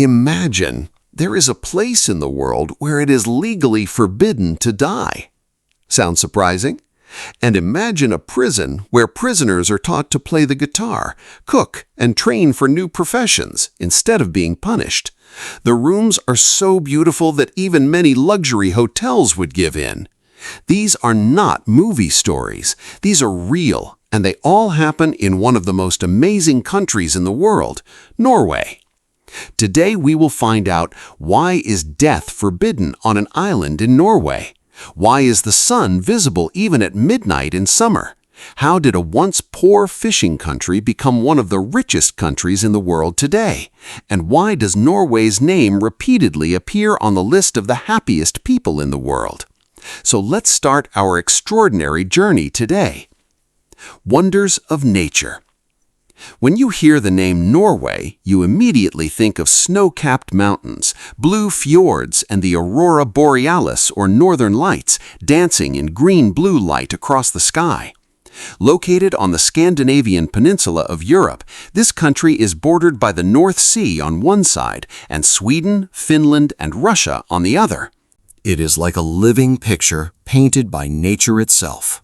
Imagine there is a place in the world where it is legally forbidden to die. Sounds surprising? And imagine a prison where prisoners are taught to play the guitar, cook, and train for new professions instead of being punished. The rooms are so beautiful that even many luxury hotels would give in. These are not movie stories. These are real, and they all happen in one of the most amazing countries in the world, Norway. Today we will find out, why is death forbidden on an island in Norway? Why is the sun visible even at midnight in summer? How did a once poor fishing country become one of the richest countries in the world today? And why does Norway's name repeatedly appear on the list of the happiest people in the world? So let's start our extraordinary journey today. Wonders of nature. When you hear the name Norway, you immediately think of snow-capped mountains, blue fjords, and the aurora borealis or northern lights dancing in green-blue light across the sky. Located on the Scandinavian peninsula of Europe, this country is bordered by the North Sea on one side and Sweden, Finland, and Russia on the other. It is like a living picture painted by nature itself,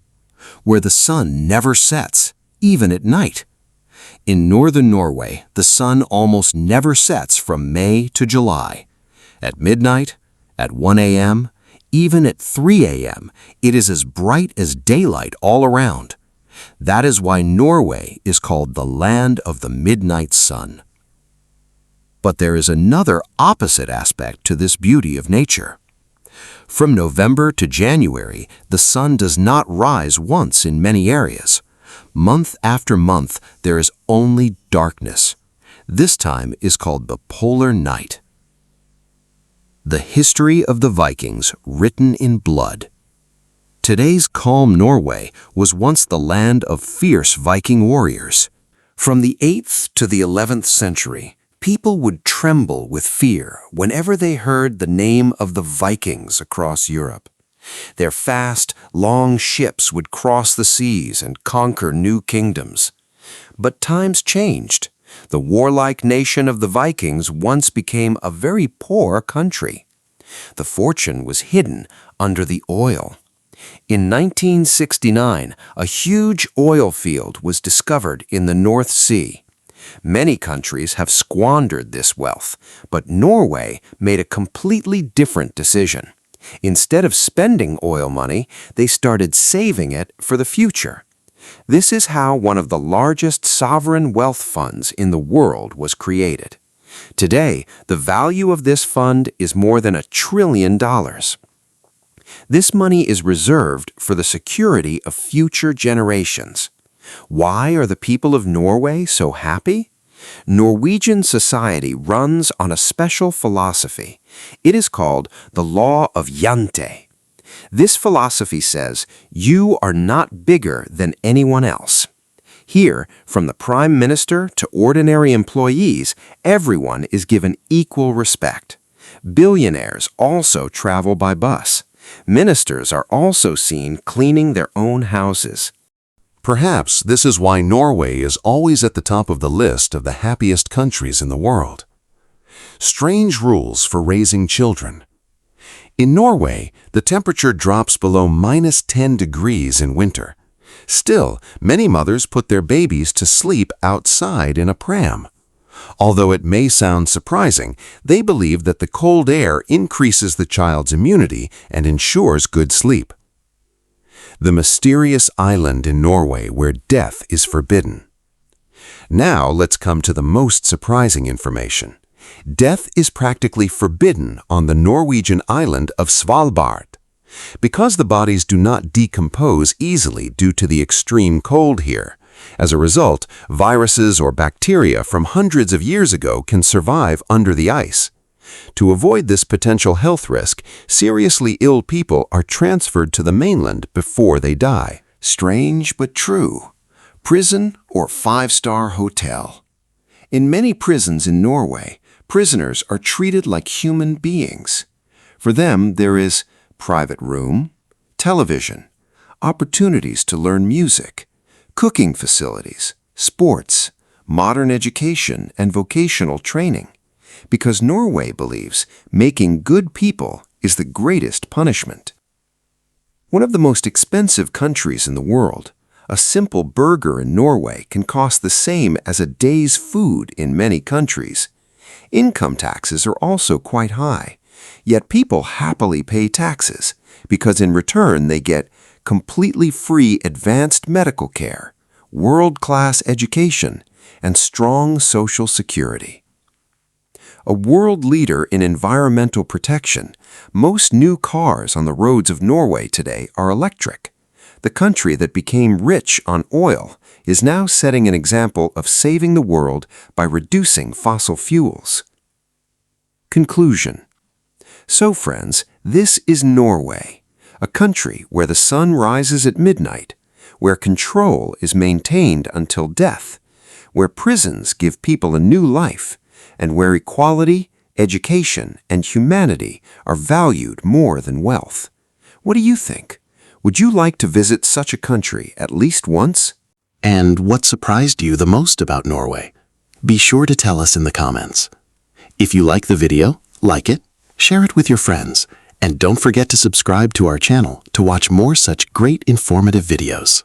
where the sun never sets, even at night. In northern Norway, the sun almost never sets from May to July. At midnight, at 1 a.m., even at 3 a.m., it is as bright as daylight all around. That is why Norway is called the land of the midnight sun. But there is another opposite aspect to this beauty of nature. From November to January, the sun does not rise once in many areas. Month after month, there is only darkness. This time is called the polar night. The history of the Vikings written in blood. Today's calm Norway was once the land of fierce Viking warriors. From the 8th to the 11th century, people would tremble with fear whenever they heard the name of the Vikings across Europe. Their fast, long ships would cross the seas and conquer new kingdoms. But times changed. The warlike nation of the Vikings once became a very poor country. The fortune was hidden under the oil. In 1969, a huge oil field was discovered in the North Sea. Many countries have squandered this wealth, but Norway made a completely different decision. Instead of spending oil money, they started saving it for the future. This is how one of the largest sovereign wealth funds in the world was created. Today, the value of this fund is more than $1 trillion. This money is reserved for the security of future generations. Why are the people of Norway so happy? Norwegian society runs on a special philosophy. It is called the law of Jante. This philosophy says you are not bigger than anyone else. Here, from the prime minister to ordinary employees, everyone is given equal respect. Billionaires also travel by bus. Ministers are also seen cleaning their own houses. Perhaps this is why Norway is always at the top of the list of the happiest countries in the world. Strange rules for raising children. In Norway, the temperature drops below -10 degrees in winter. Still, many mothers put their babies to sleep outside in a pram. Although it may sound surprising, they believe that the cold air increases the child's immunity and ensures good sleep. The mysterious island in Norway where death is forbidden. Now let's come to the most surprising information. Death is practically forbidden on the Norwegian island of Svalbard. Because the bodies do not decompose easily due to the extreme cold here. As a result, viruses or bacteria from hundreds of years ago can survive under the ice. To avoid this potential health risk, seriously ill people are transferred to the mainland before they die. Strange but true. Prison or five-star hotel. In many prisons in Norway, prisoners are treated like human beings. For them, there is private room, television, opportunities to learn music, cooking facilities, sports, modern education, and vocational training. because Norway believes making good people is the greatest punishment. One of the most expensive countries in the world, a simple burger in Norway can cost the same as a day's food in many countries. Income taxes are also quite high, yet people happily pay taxes because in return they get completely free advanced medical care, world-class education, and strong social security. A world leader in environmental protection, most new cars on the roads of Norway today are electric. The country that became rich on oil is now setting an example of saving the world by reducing fossil fuels. Conclusion. So friends, this is Norway, a country where the sun rises at midnight, where control is maintained until death, where prisons give people a new life, and where equality, education, and humanity are valued more than wealth. What do you think? Would you like to visit such a country at least once? And what surprised you the most about Norway? Be sure to tell us in the comments. If you like the video, like it, share it with your friends, and don't forget to subscribe to our channel to watch more such great informative videos.